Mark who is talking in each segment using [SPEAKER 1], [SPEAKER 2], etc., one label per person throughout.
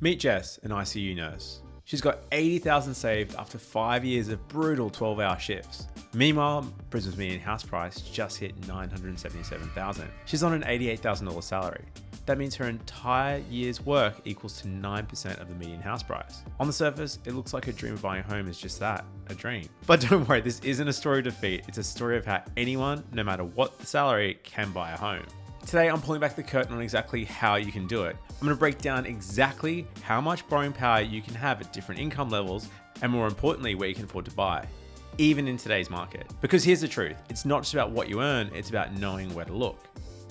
[SPEAKER 1] Meet Jess, an ICU nurse. She's got 80,000 saved after 5 years of brutal 12-hour shifts. Meanwhile, Brisbane's median house price just hit $977,000. She's on an $88,000 salary. That means her entire year's work equals to 9% of the median house price. On the surface, it looks like her dream of buying a home is just that, a dream. But don't worry, this isn't a story of defeat. It's a story of how anyone, no matter what the salary, can buy a home. Today, I'm pulling back the curtain on exactly how you can do it. I'm going to break down exactly how much borrowing power you can have at different income levels, and more importantly, where you can afford to buy, even in today's market. Because here's the truth, it's not just about what you earn, it's about knowing where to look.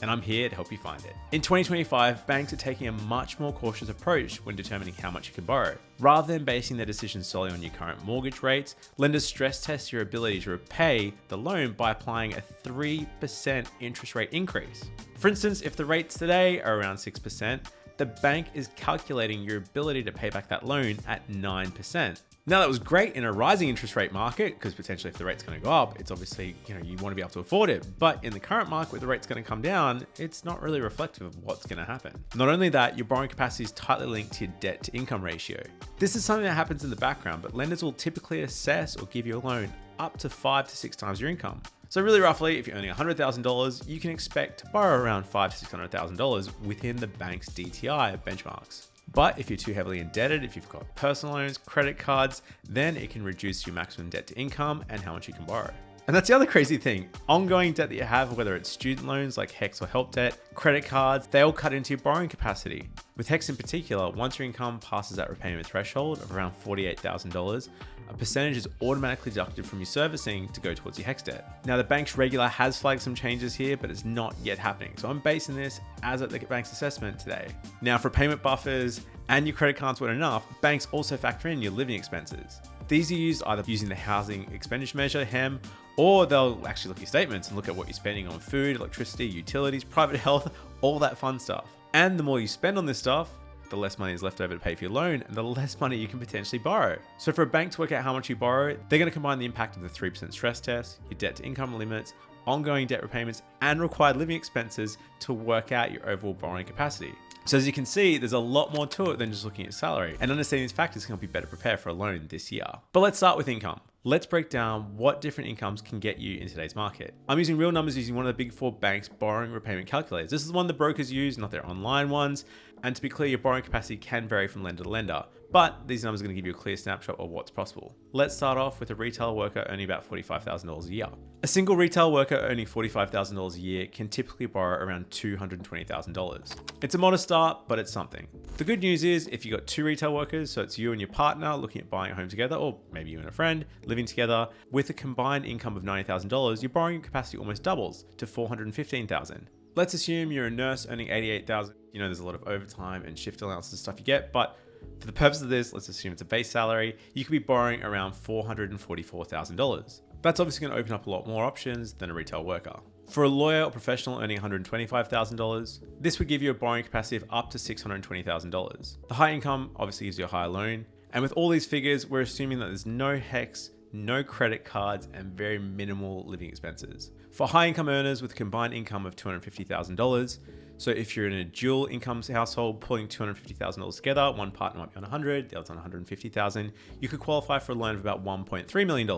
[SPEAKER 1] And I'm here to help you find it. In 2025, banks are taking a much more cautious approach when determining how much you can borrow. Rather than basing their decisions solely on your current mortgage rates, lenders stress test your ability to repay the loan by applying a 3% interest rate increase. For instance, if the rates today are around 6%, the bank is calculating your ability to pay back that loan at 9%. Now that was great in a rising interest rate market, because potentially if the rate's going to go up, it's obviously, you want to be able to afford it. But in the current market where the rate's going to come down, it's not really reflective of what's going to happen. Not only that, your borrowing capacity is tightly linked to your debt to income ratio. This is something that happens in the background, but lenders will typically assess or give you a loan up to 5 to 6 times your income. So really roughly, if you're earning $100,000, you can expect to borrow around $500,000 to $600,000 within the bank's DTI benchmarks. But if you're too heavily indebted, if you've got personal loans, credit cards, then it can reduce your maximum debt to income and how much you can borrow. And that's the other crazy thing. Ongoing debt that you have, whether it's student loans like HECS or help debt, credit cards, they all cut into your borrowing capacity. With HECS in particular, once your income passes that repayment threshold of around $48,000, a percentage is automatically deducted from your servicing to go towards your HECS debt. Now, the bank's regular has flagged some changes here, but it's not yet happening. So I'm basing this as at the bank's assessment today. Now, for payment buffers and your credit cards weren't enough, banks also factor in your living expenses. These are used either using the housing expenditure measure, HEM, or they'll actually look at your statements and look at what you're spending on food, electricity, utilities, private health, all that fun stuff. And the more you spend on this stuff, the less money is left over to pay for your loan and the less money you can potentially borrow. So for a bank to work out how much you borrow, they're going to combine the impact of the 3% stress test, your debt to income limits, ongoing debt repayments, and required living expenses to work out your overall borrowing capacity. So as you can see, there's a lot more to it than just looking at salary, and understanding these factors can help you better prepare for a loan this year. But let's start with income. Let's break down what different incomes can get you in today's market. I'm using real numbers using one of the big 4 banks' borrowing repayment calculators. This is one the brokers use, not their online ones. And to be clear, your borrowing capacity can vary from lender to lender, but these numbers are going to give you a clear snapshot of what's possible. Let's start off with a retail worker earning about $45,000 a year. A single retail worker earning $45,000 a year can typically borrow around $220,000. It's a modest start, but it's something. The good news is if you've got 2 retail workers, so it's you and your partner looking at buying a home together, or maybe you and a friend living together, with a combined income of $90,000, your borrowing capacity almost doubles to $415,000. Let's assume you're a nurse earning $88,000. There's a lot of overtime and shift allowances and stuff you get, but for the purpose of this, let's assume it's a base salary. You could be borrowing around $444,000. That's obviously going to open up a lot more options than a retail worker. For a lawyer or professional earning $125,000, this would give you a borrowing capacity of up to $620,000. The high income obviously gives you a higher loan. And with all these figures, we're assuming that there's no HECS, no credit cards, and very minimal living expenses. For high income earners with a combined income of $250,000, so if you're in a dual income household pulling $250,000 together, one partner might be on 100, the other's on 150,000, you could qualify for a loan of about $1.3 million.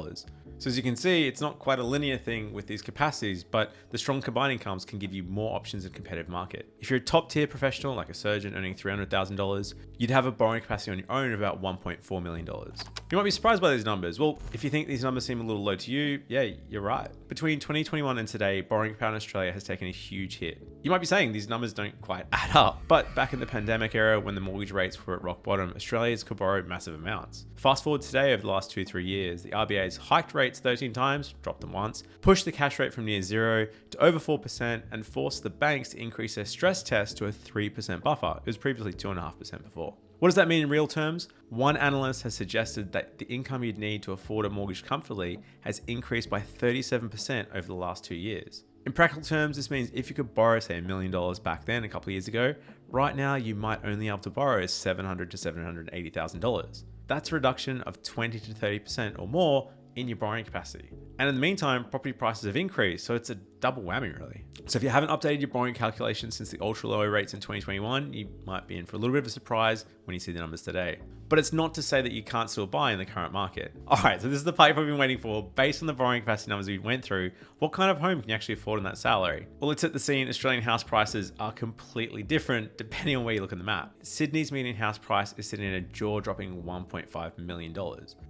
[SPEAKER 1] So as you can see, it's not quite a linear thing with these capacities, but the strong combined incomes can give you more options in a competitive market. If you're a top tier professional, like a surgeon earning $300,000, you'd have a borrowing capacity on your own of about $1.4 million. You might be surprised by these numbers. Well, if you think these numbers seem a little low to you, yeah, you're right. Between 2021 and today, borrowing power in Australia has taken a huge hit. You might be saying these numbers don't quite add up, but back in the pandemic era, when the mortgage rates were at rock bottom, Australians could borrow massive amounts. Fast forward today, over the last 2-3 years, the RBA's hiked rates 13 times, dropped them once, pushed the cash rate from near 0 to over 4%, and forced the banks to increase their stress test to a 3% buffer. It was previously 2.5% before. What does that mean in real terms? One analyst has suggested that the income you'd need to afford a mortgage comfortably has increased by 37% over the last 2 years. In practical terms, this means if you could borrow, say, $1 million back then, a couple of years ago, right now you might only be able to borrow $700,000 to $780,000. That's a reduction of 20 to 30% or more in your borrowing capacity. And in the meantime, property prices have increased, so it's a double whammy really. So if you haven't updated your borrowing calculations since the ultra low rates in 2021, you might be in for a little bit of a surprise when you see the numbers today. But it's not to say that you can't still buy in the current market. All right, so this is the part you've been waiting for. Based on the borrowing capacity numbers we went through, what kind of home can you actually afford on that salary? Well, let's set the scene. Australian house prices are completely different depending on where you look at the map. Sydney's median house price is sitting at a jaw-dropping $1.5 million.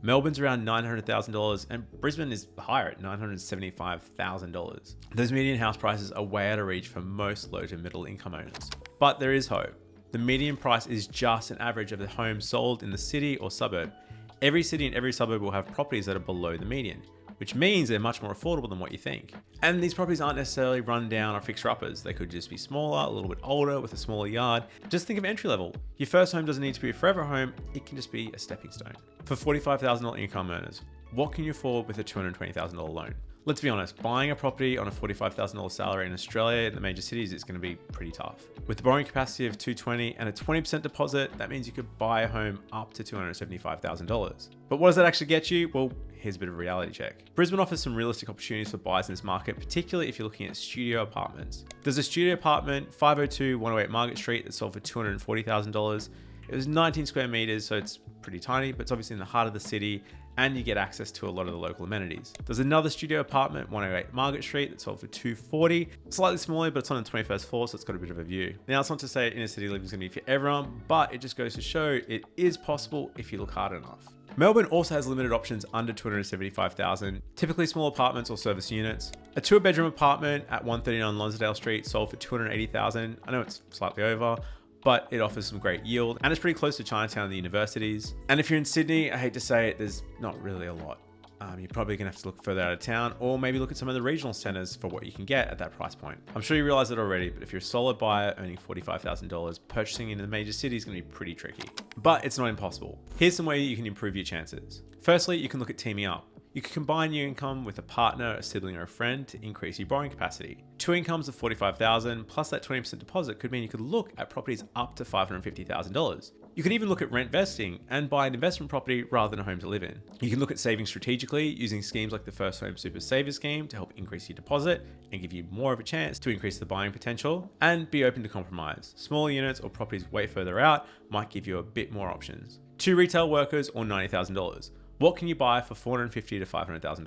[SPEAKER 1] Melbourne's around $900,000 and Brisbane is higher at $975,000. Those median house prices are way out of reach for most low to middle income owners. But there is hope. The median price is just an average of the homes sold in the city or suburb. Every city and every suburb will have properties that are below the median, which means they're much more affordable than what you think. And these properties aren't necessarily run down or fixer-uppers. They could just be smaller, a little bit older, with a smaller yard. Just think of entry level. Your first home doesn't need to be a forever home, it can just be a stepping stone. For $45,000 income earners, what can you afford with a $220,000 loan? Let's be honest, buying a property on a $45,000 salary in Australia in the major cities is going to be pretty tough. With the borrowing capacity of $220 and a 20% deposit, that means you could buy a home up to $275,000. But what does that actually get you? Well, here's a bit of a reality check. Brisbane offers some realistic opportunities for buyers in this market, particularly if you're looking at studio apartments. There's a studio apartment, 502 108 Margaret Street, that sold for $240,000. It was 19 square meters, so it's pretty tiny, but it's obviously in the heart of the city, and you get access to a lot of the local amenities. There's another studio apartment, 108 Margaret Street, that sold for $240. Slightly smaller, but it's on the 21st floor, so it's got a bit of a view. Now, it's not to say inner city living is going to be for everyone, but it just goes to show it is possible if you look hard enough. Melbourne also has limited options under $275,000, typically small apartments or service units. A 2-bedroom apartment at 139 Lonsdale Street sold for $280,000. I know it's slightly over, but it offers some great yield and it's pretty close to Chinatown and the universities. And if you're in Sydney, I hate to say it, there's not really a lot. You're probably gonna have to look further out of town or maybe look at some of the regional centers for what you can get at that price point. I'm sure you realize it already, but if you're a solid buyer earning $45,000, purchasing in the major cities is gonna be pretty tricky, but it's not impossible. Here's some ways you can improve your chances. Firstly, you can look at teaming up. You can combine your income with a partner, a sibling, or a friend to increase your borrowing capacity. 2 incomes of $45,000 plus that 20% deposit could mean you could look at properties up to $550,000. You can even look at rent vesting and buy an investment property rather than a home to live in. You can look at saving strategically using schemes like the First Home Super Saver Scheme to help increase your deposit and give you more of a chance to increase the buying potential, and be open to compromise. Smaller units or properties way further out might give you a bit more options. 2 retail workers or $90,000. What can you buy for $450,000 to $500,000?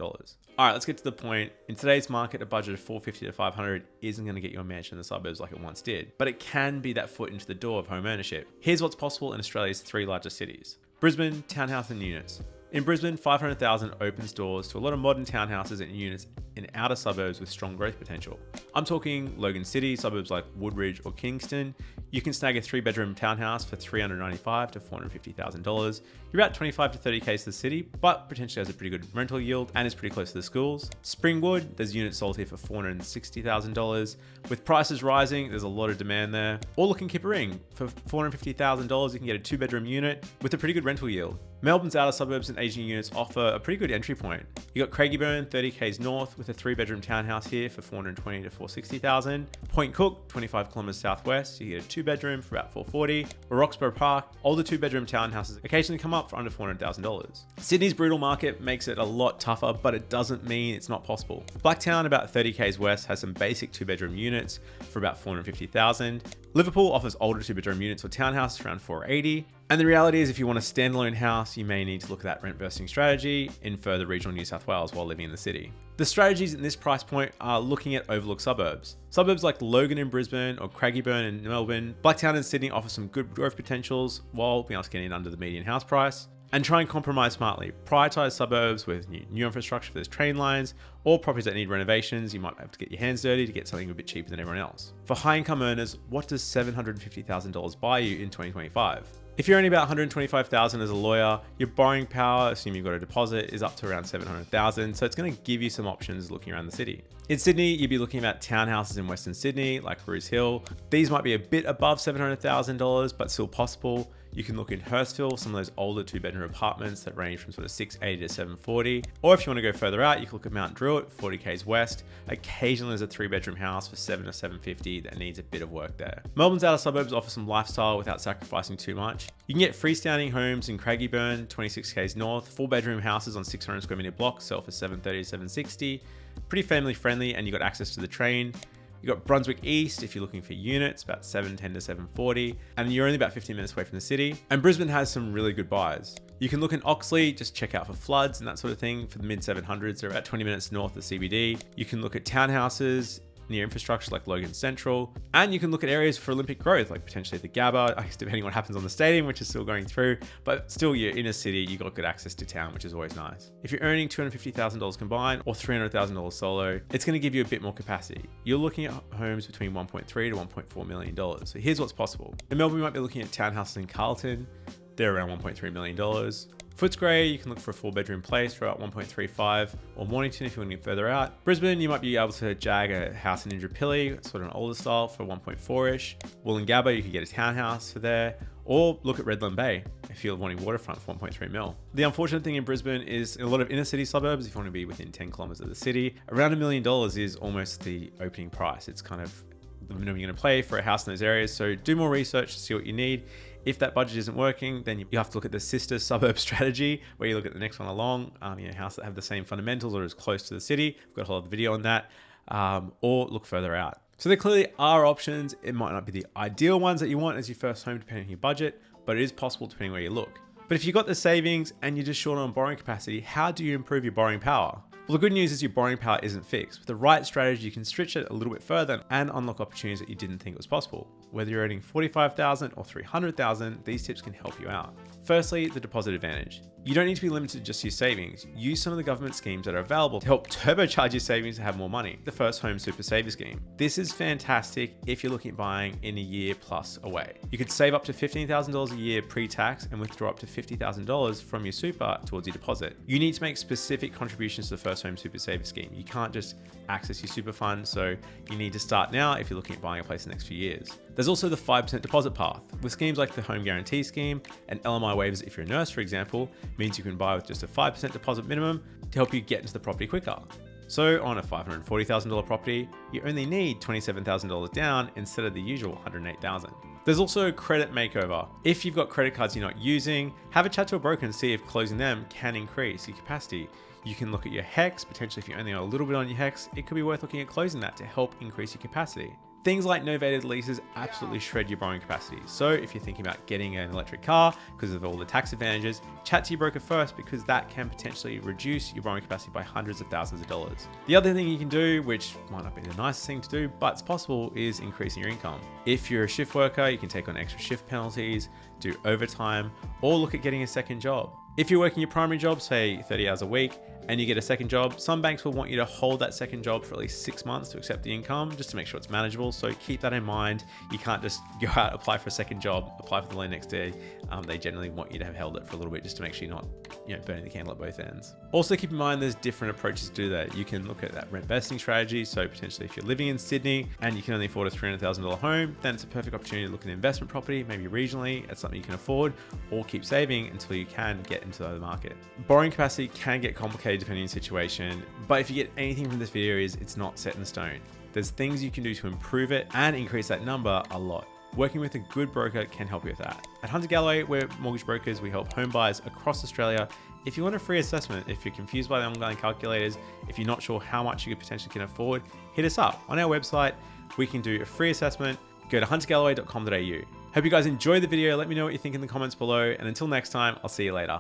[SPEAKER 1] All right, let's get to the point. In today's market, a budget of $450,000 to $500,000 isn't going to get you a mansion in the suburbs like it once did, but it can be that foot into the door of home ownership. Here's what's possible in Australia's 3 largest cities. Brisbane, townhouse and units. In Brisbane, $500,000 opens doors to a lot of modern townhouses and units in outer suburbs with strong growth potential. I'm talking Logan City, suburbs like Woodridge or Kingston. You can snag a 3-bedroom townhouse for $395,000 to $450,000. You're about 25 to 30K to the city, but potentially has a pretty good rental yield and is pretty close to the schools. Springwood, there's units sold here for $460,000. With prices rising, there's a lot of demand there. Or look in Kippering, for $450,000, you can get a 2-bedroom unit with a pretty good rental yield. Melbourne's outer suburbs and aging units offer a pretty good entry point. You got Craigieburn, 30Ks north, with a 3-bedroom townhouse here for $420,000 to $460,000. Point Cook, 25 kilometers southwest, you get a 2-bedroom for about $440,000. Or Roxburgh Park, older 2-bedroom townhouses occasionally come up for under $400,000. Sydney's brutal market makes it a lot tougher, but it doesn't mean it's not possible. Blacktown, about 30Ks west, has some basic 2-bedroom units for about $450,000. Liverpool offers older 2-bedroom units or townhouses around $480,000. And the reality is, if you want a standalone house, you may need to look at that rent vesting strategy in further regional New South Wales while living in the city. The strategies in this price point are looking at overlooked suburbs. Suburbs like Logan in Brisbane or Craigieburn in Melbourne. Blacktown and Sydney offer some good growth potentials while being able to get in under the median house price. And try and compromise smartly. Prioritize suburbs with new infrastructure for those train lines, or properties that need renovations. You might have to get your hands dirty to get something a bit cheaper than everyone else. For high income earners, what does $750,000 buy you in 2025? If you're only about $125,000 as a lawyer, your borrowing power, assuming you've got a deposit, is up to around $700,000, so it's going to give you some options looking around the city. In Sydney, you'd be looking at townhouses in Western Sydney, like Roos Hill. These might be a bit above $700,000, but still possible. You can look in Hurstville, some of those older 2-bedroom apartments that range from sort of 680 to 740. Or if you want to go further out, you can look at Mount Druitt, 40 k's west. Occasionally there's a 3-bedroom house for 7 or 750 that needs a bit of work there. Melbourne's outer suburbs offer some lifestyle without sacrificing too much. You can get freestanding homes in Craigieburn, 26 k's north, 4-bedroom houses on 600 square meter blocks sell for 730 to 760. Pretty family friendly, and you got access to the train. You got Brunswick East if you're looking for units, about 710 to 740, and you're only about 15 minutes away from the city. And Brisbane has some really good buys. You can look in Oxley, just check out for floods and that sort of thing. For the mid 700s, they're about 20 minutes north of CBD. You can look at townhouses near infrastructure like Logan Central, and you can look at areas for Olympic growth, like potentially the Gabba, I guess depending on what happens on the stadium, which is still going through, but still you're in a city, you got good access to town, which is always nice. If you're earning $250,000 combined or $300,000 solo, it's going to give you a bit more capacity. You're looking at homes between $1.3 to $1.4 million. So here's what's possible. In Melbourne, you might be looking at townhouses in Carlton. They're around $1.3 million. Footscray, you can look for a 4-bedroom place for about 1.35, or Mornington if you want to get further out. Brisbane, you might be able to jag a house in Indooroopilly, sort of an older style, for 1.4-ish. Wollongabba, you could get a townhouse for there, or look at Redland Bay if you're wanting waterfront for 1.3 mil. The unfortunate thing in Brisbane is in a lot of inner city suburbs, if you want to be within 10 kilometers of the city, around $1 million is almost the opening price. It's kind of the minimum you're going to pay for a house in those areas. So do more research to see what you need. If that budget isn't working, then you have to look at the sister suburb strategy, where you look at the next one along, house that have the same fundamentals or is close to the city. I've got a whole other video on that, or look further out. So there clearly are options. It might not be the ideal ones that you want as your first home, depending on your budget, but it is possible depending where you look. But if you've got the savings and you're just short on borrowing capacity, how do you improve your borrowing power? Well, the good news is your borrowing power isn't fixed. With the right strategy, you can stretch it a little bit further and unlock opportunities that you didn't think was possible. Whether you're earning $45,000 or $300,000, these tips can help you out. Firstly, the deposit advantage. You don't need to be limited just to your savings. Use some of the government schemes that are available to help turbocharge your savings to have more money. The First Home Super Saver Scheme. This is fantastic if you're looking at buying in a year plus away. You could save up to $15,000 a year pre-tax and withdraw up to $50,000 from your super towards your deposit. You need to make specific contributions to the First Home Super Saver Scheme. You can't just access your super fund, so you need to start now if you're looking at buying a place in the next few years. There's also the 5% deposit path. With schemes like the Home Guarantee Scheme and LMI waivers if you're a nurse, for example, means you can buy with just a 5% deposit minimum to help you get into the property quicker. So on a $540,000 property, you only need $27,000 down instead of the usual $108,000. There's also credit makeover. If you've got credit cards you're not using, have a chat to a broker and see if closing them can increase your capacity. You can look at your HEX, potentially if you only owe a little bit on your HEX, it could be worth looking at closing that to help increase your capacity. Things like novated leases absolutely shred your borrowing capacity. So if you're thinking about getting an electric car because of all the tax advantages, chat to your broker first, because that can potentially reduce your borrowing capacity by hundreds of thousands of dollars. The other thing you can do, which might not be the nicest thing to do, but it's possible, is increasing your income. If you're a shift worker, you can take on extra shift penalties, do overtime, or look at getting a second job. If you're working your primary job, say 30 hours a week, and you get a second job, some banks will want you to hold that second job for at least 6 months to accept the income, just to make sure it's manageable. So keep that in mind. You can't just go out, apply for a second job, apply for the loan next day. They generally want you to have held it for a little bit just to make sure you're not burning the candle at both ends. Also keep in mind there's different approaches to do that. You can look at that rent vesting strategy. So potentially if you're living in Sydney and you can only afford a $300,000 home, then it's a perfect opportunity to look at an investment property, maybe regionally, at something you can afford, or keep saving until you can get into the market. Borrowing capacity can get complicated depending on the situation, but if you get anything from this video is it's not set in stone. There's things you can do to improve it and increase that number a lot. Working with a good broker can help you with that. At Hunter Galloway, we're mortgage brokers. We help home buyers across Australia. If you want a free assessment, if you're confused by the online calculators, if you're not sure how much you could potentially can afford, hit us up. On our website, we can do a free assessment. Go to huntergalloway.com.au. Hope you guys enjoyed the video. Let me know what you think in the comments below. And until next time, I'll see you later.